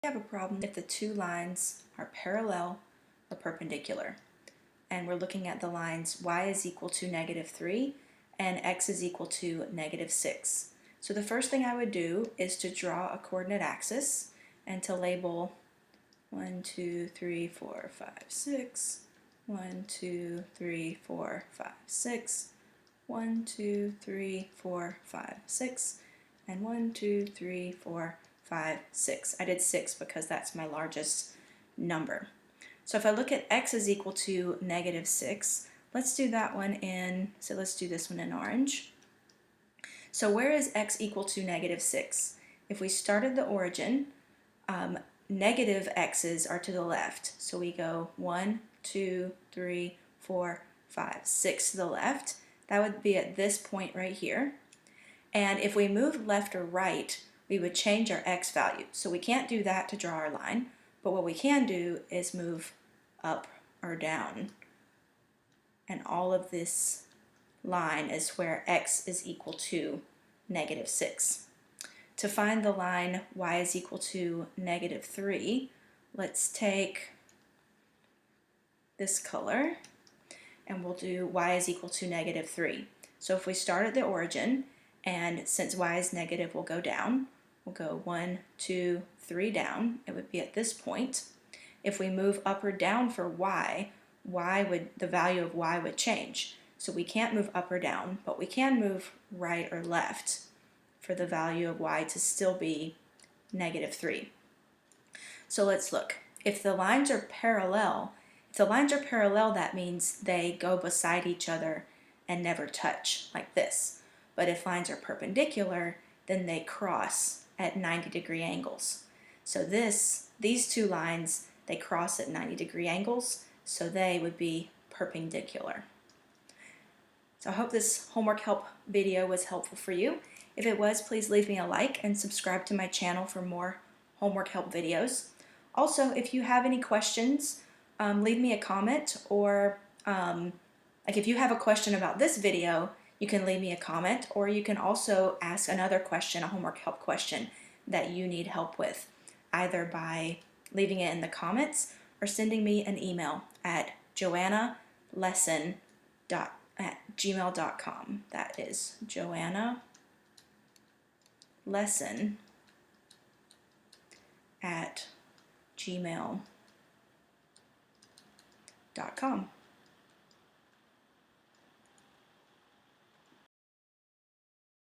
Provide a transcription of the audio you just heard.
We have a problem if the two lines are parallel or perpendicular. And we're looking at the lines y is equal to -3 and x is equal to -6. So the first thing I would do is to draw a coordinate axis and to label 1, 2, 3, 4, 5, 6, 1, 2, 3, 4, 5, 6, 1, 2, 3, 4, 5, 6, and 1, 2, 3, 4, 5, 6. I did 6 because that's my largest number. So if I look at x is equal to -6, let's do that one in, so let's do this one in orange. So where is x equal to -6? If we started the origin, negative x's are to the left. So we go 1, 2, 3, 4, 5, 6 to the left. That would be at this point right here. And if we move left or right, we would change our x value. So we can't do that to draw our line, but what we can do is move up or down. And all of this line is where x is equal to -6. To find the line y is equal to -3, let's take this color and we'll do y is equal to -3. So if we start at the origin, and since y is negative, we'll go down. We'll go 1, 2, 3 down. It would be at this point. If we move up or down for y, the value of y would change. So we can't move up or down, but we can move right or left for the value of y to still be -3. So let's look. If the lines are parallel, that means they go beside each other and never touch, like this. But if lines are perpendicular, then they cross at 90-degree angles. So these two lines, they cross at 90-degree angles, so they would be perpendicular. So I hope this homework help video was helpful for you. If it was, please leave me a like and subscribe to my channel for more homework help videos. Also, if you have any questions, leave me a comment, or like if you have a question about this video, you can leave me a comment, or you can also ask another question, a homework help question that you need help with, either by leaving it in the comments or sending me an email at joannalesson@gmail.com. That is joannalesson@gmail.com.